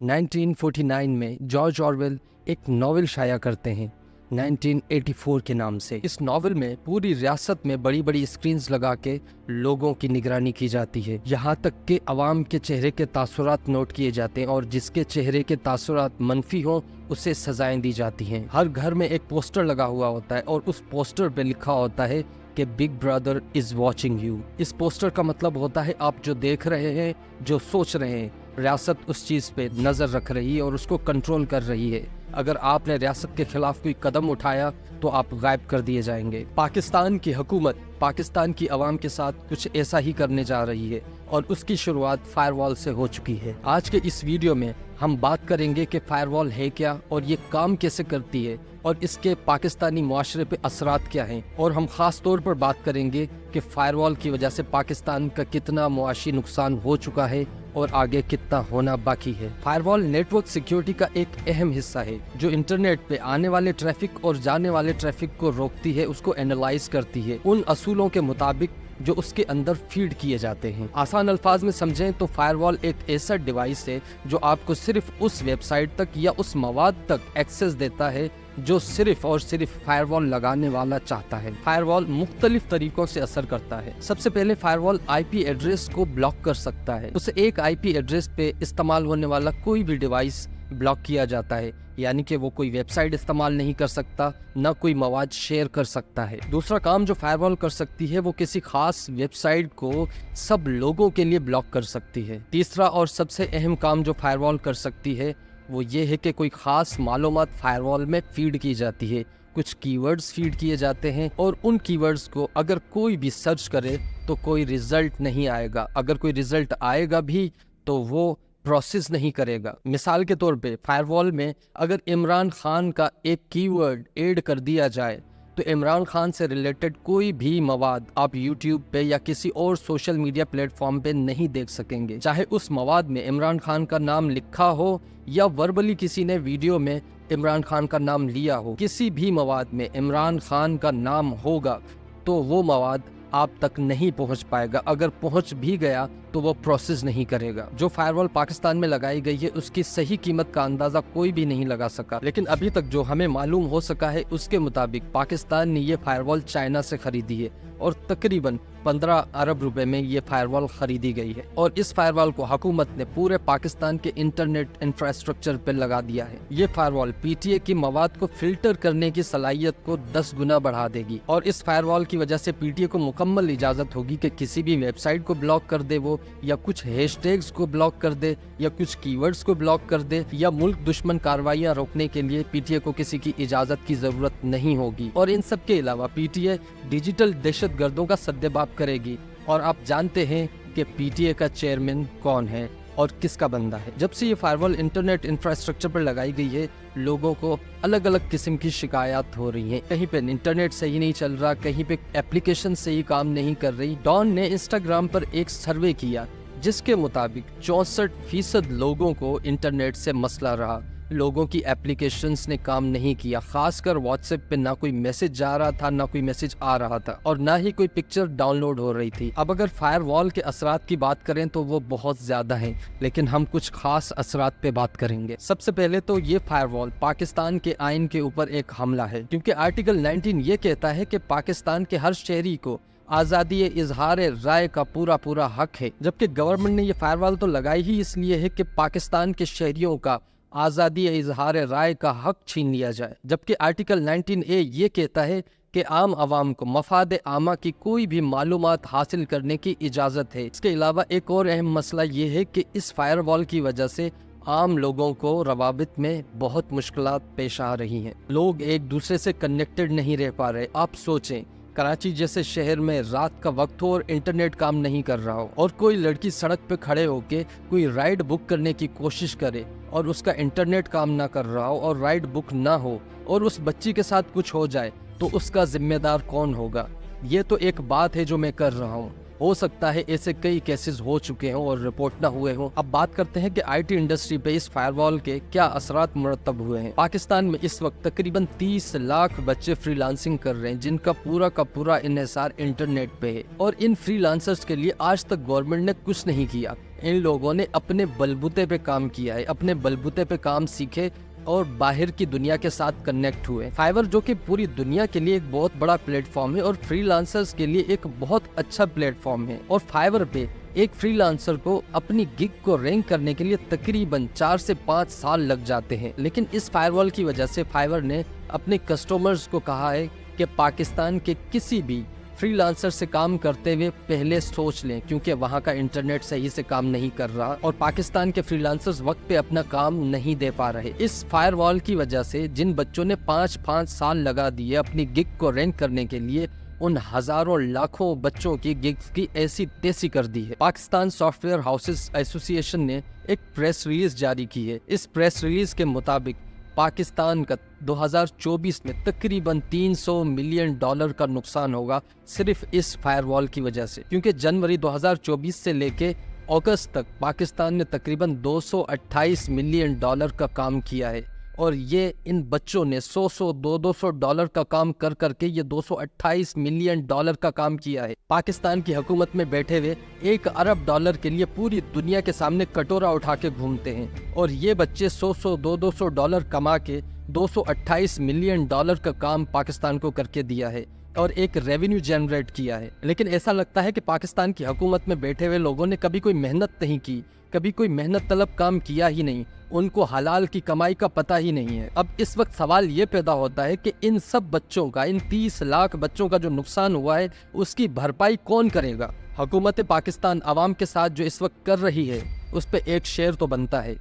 1949 में George Orwell एक novel शाया करते हैं 1984 के नाम से। इस नॉवेल में पूरी रियासत में बड़ी बड़ी स्क्रीन्स लगा के लोगों की निगरानी की जाती है, यहाँ तक कि अवाम के चेहरे के तासुरात नोट किए जाते हैं और जिसके चेहरे के तासुरात मनफी हों उसे सजाएं दी जाती हैं। हर घर में एक पोस्टर लगा हुआ होता है और उस पोस्टर पे लिखा होता है कि big brother is watching you. इस पोस्टर का मतलब होता है आप जो देख रहे हैं, जो सोच रहे हैं, रियासत उस चीज़ पे नज़र रख रही है और उसको कंट्रोल कर रही है। अगर आपने रियासत के खिलाफ कोई कदम उठाया तो आप गायब कर दिए जाएंगे। पाकिस्तान की हुकूमत पाकिस्तान की आवाम के साथ कुछ ऐसा ही करने जा रही है और उसकी शुरुआत फायरवॉल से हो चुकी है। आज के इस वीडियो में हम बात करेंगे कि फायरवॉल है क्या और ये काम कैसे करती है और इसके पाकिस्तानी मुआशरे पे असरात क्या हैं, और हम ख़ास तौर पर बात करेंगे कि फायरवॉल की वजह से पाकिस्तान का कितना मुआशी नुकसान हो चुका है और आगे कितना होना बाकी है। फायरवॉल नेटवर्क सिक्योरिटी का एक अहम हिस्सा है जो इंटरनेट पे आने वाले ट्रैफिक और जाने वाले ट्रैफिक को रोकती है, उसको एनालाइज करती है उन असूलों के मुताबिक जो उसके अंदर फीड किए जाते हैं। आसान अल्फाज में समझें तो फायरवॉल एक ऐसा डिवाइस है जो आपको सिर्फ उस वेबसाइट तक या उस मवाद तक एक्सेस देता है जो सिर्फ और सिर्फ फायरवॉल लगाने वाला चाहता है। फायरवॉल मुख्तलिफ तरीकों से असर करता है। सबसे पहले फायरवॉल आईपी एड्रेस को ब्लॉक कर सकता है। उसे एक आईपी एड्रेस पे इस्तेमाल होने वाला कोई भी डिवाइस ब्लॉक किया जाता है, यानी कि वो कोई वेबसाइट इस्तेमाल नहीं कर सकता, ना कोई मवाद शेयर कर सकता है। दूसरा काम जो फायरवॉल कर सकती है वो किसी खास वेबसाइट को सब लोगों के लिए ब्लॉक कर सकती है। तीसरा और सबसे अहम काम जो फायरवॉल कर सकती है वो ये है कि कोई खास मालूमात फायरवॉल में फीड की जाती है। कुछ कीवर्ड्स फीड किए जाते हैं और उन कीवर्ड्स को अगर कोई भी सर्च करे तो कोई रिजल्ट नहीं आएगा। अगर कोई रिजल्ट आएगा भी तो वो प्रोसेस नहीं करेगा। मिसाल के तौर पे फायरवॉल में अगर इमरान खान का एक कीवर्ड ऐड कर दिया जाए तो इमरान खान से रिलेटेड कोई भी मवाद आप यूट्यूब पे या किसी और सोशल मीडिया प्लेटफॉर्म पे नहीं देख सकेंगे, चाहे उस मवाद में इमरान खान का नाम लिखा हो या वर्बली किसी ने वीडियो में इमरान खान का नाम लिया हो। किसी भी मवाद में इमरान खान का नाम होगा तो वो मवाद आप तक नहीं पहुंच पाएगा। अगर पहुंच भी गया तो वो प्रोसेस नहीं करेगा। जो फायरवॉल पाकिस्तान में लगाई गई है उसकी सही कीमत का अंदाजा कोई भी नहीं लगा सका, लेकिन अभी तक जो हमें मालूम हो सका है उसके मुताबिक पाकिस्तान ने ये फायरवॉल चाइना से खरीदी है और तकरीबन 15 अरब रुपए में ये फायरवॉल खरीदी गई है और इस फायरवॉल को हुकूमत ने पूरे पाकिस्तान के इंटरनेट इंफ्रास्ट्रक्चर पर लगा दिया है। ये फायरवॉल पीटीए की मवाद को फिल्टर करने की सलाहियत को 10 गुना बढ़ा देगी और इस फायरवॉल की वजह से पीटीए को मुकम्मल इजाजत होगी कि किसी भी वेबसाइट को ब्लॉक कर दे वो, या कुछ हैशटैग्स को ब्लॉक कर दे, या कुछ कीवर्ड्स को ब्लॉक कर दे, या मुल्क दुश्मन कार्रवाइयां रोकने के लिए पीटीए को किसी की इजाजत की जरूरत नहीं होगी। और इन सब के अलावा पीटीए डिजिटल दहशतगर्दों का सद्देबाब करेगी। और आप जानते हैं कि पीटीए का चेयरमैन कौन है और किसका बंदा है। जब से ये फायरवॉल इंटरनेट इंफ्रास्ट्रक्चर पर लगाई गई है लोगों को अलग अलग किस्म की शिकायत हो रही हैं। कहीं पे इंटरनेट सही नहीं चल रहा, कहीं पे एप्लीकेशन सही काम नहीं कर रही। डॉन ने इंस्टाग्राम पर एक सर्वे किया जिसके मुताबिक 64% लोगों को इंटरनेट से मसला रहा। लोगों की एप्लीकेशंस ने काम नहीं किया, खासकर व्हाट्सएप पे ना कोई मैसेज जा रहा था, ना कोई मैसेज आ रहा था और ना ही कोई पिक्चर डाउनलोड हो रही थी। अब अगर फायरवॉल के असरात की बात करें तो वो बहुत ज़्यादा हैं, लेकिन हम कुछ खास असरात पे बात करेंगे। सबसे पहले तो ये फायरवॉल पाकिस्तान के आइन के ऊपर एक हमला है, क्योंकि आर्टिकल 19 ये कहता है कि पाकिस्तान के हर शहरी को आज़ादी इजहार राय का पूरा हक है, जबकि गवर्नमेंट ने ये फायरवॉल तो लगाई ही इसलिए है कि पाकिस्तान के शहरियों का आज़ादी इजहार राय का हक छीन लिया जाए। जबकि आर्टिकल 19A ये कहता है कि आम आवाम को मफाद आमा की कोई भी मालूमात हासिल करने की इजाज़त है। इसके अलावा एक और अहम मसला ये है कि इस फायरवॉल की वजह से आम लोगों को रवाबित में बहुत मुश्किलात पेश आ रही हैं। लोग एक दूसरे से कनेक्टेड नहीं रह पा रहे। आप सोचें, कराची जैसे शहर में रात का वक्त हो और इंटरनेट काम नहीं कर रहा हो और कोई लड़की सड़क पे खड़े होके कोई राइड बुक करने की कोशिश करे और उसका इंटरनेट काम ना कर रहा हो और राइड बुक ना हो और उस बच्ची के साथ कुछ हो जाए तो उसका जिम्मेदार कौन होगा? ये तो एक बात है जो मैं कर रहा हूँ, हो सकता है ऐसे कई केसेस हो चुके हों और रिपोर्ट ना हुए हों। अब बात करते हैं कि आईटी इंडस्ट्री पे इस फायरवॉल के क्या असरात मुरतब हुए हैं। पाकिस्तान में इस वक्त तकरीबन 30 लाख बच्चे फ्रीलांसिंग कर रहे हैं जिनका का पूरा इन्हिसार इंटरनेट पे है और इन फ्रीलांसर्स के लिए आज तक गवर्नमेंट ने कुछ नहीं किया। इन लोगों ने अपने बलबूते पे काम किया है, अपने बलबूते पे काम सीखे और बाहर की दुनिया के साथ कनेक्ट हुए। फाइवर जो कि पूरी दुनिया के लिए एक बहुत बड़ा प्लेटफॉर्म है और फ्रीलांसर्स के लिए एक बहुत अच्छा प्लेटफॉर्म है। और फाइवर पे एक फ्रीलांसर को अपनी गिग को रैंक करने के लिए तकरीबन 4 से 5 साल लग जाते हैं। लेकिन इस फायरवॉल की वजह से फाइवर ने अपने कस्टमर्स को कहा है कि पाकिस्तान के किसी भी फ्रीलांसर से काम करते हुए पहले सोच लें, क्योंकि वहाँ का इंटरनेट सही से काम नहीं कर रहा और पाकिस्तान के फ्रीलांसर्स वक्त पे अपना काम नहीं दे पा रहे। इस फायरवॉल की वजह से जिन बच्चों ने 5-5 साल लगा दिए अपनी गिग को रैंक करने के लिए, उन हजारों लाखों बच्चों की गिग्स की ऐसी तैसी कर दी है। पाकिस्तान सॉफ्टवेयर हाउसेस एसोसिएशन ने एक प्रेस रिलीज जारी की है। इस प्रेस रिलीज के मुताबिक पाकिस्तान का 2024 में तकरीबन $300 मिलियन का नुकसान होगा सिर्फ इस फायरवॉल की वजह से, क्योंकि जनवरी 2024 से लेके अगस्त तक पाकिस्तान ने तकरीबन $228 मिलियन का काम किया है और ये इन बच्चों ने $100-200 का काम कर करके ये $228 मिलियन का काम किया है। पाकिस्तान की हुकूमत में बैठे हुए $1 अरब के लिए पूरी दुनिया के सामने कटोरा उठा के घूमते हैं और ये बच्चे $100-200 कमा के $228 मिलियन का काम पाकिस्तान को करके दिया है और एक रेवेन्यू जनरेट किया है। लेकिन ऐसा लगता है कि पाकिस्तान की हुकूमत में बैठे हुए लोगों ने कभी कोई मेहनत नहीं की, कभी कोई मेहनत तलब काम किया ही नहीं, उनको हलाल की कमाई का पता ही नहीं है। अब इस वक्त सवाल ये पैदा होता है कि इन सब बच्चों का, इन 30 लाख बच्चों का जो नुकसान हुआ है उसकी भरपाई कौन करेगा? हुकूमत पाकिस्तान आवाम के साथ जो इस वक्त कर रही है उस पे एक शेर तो बनता है,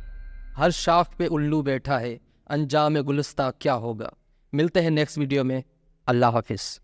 हर शाख पे उल्लू बैठा है, अंजाम गुलिस्तां क्या होगा। मिलते हैं नेक्स्ट वीडियो में। अल्लाह हाफिज़।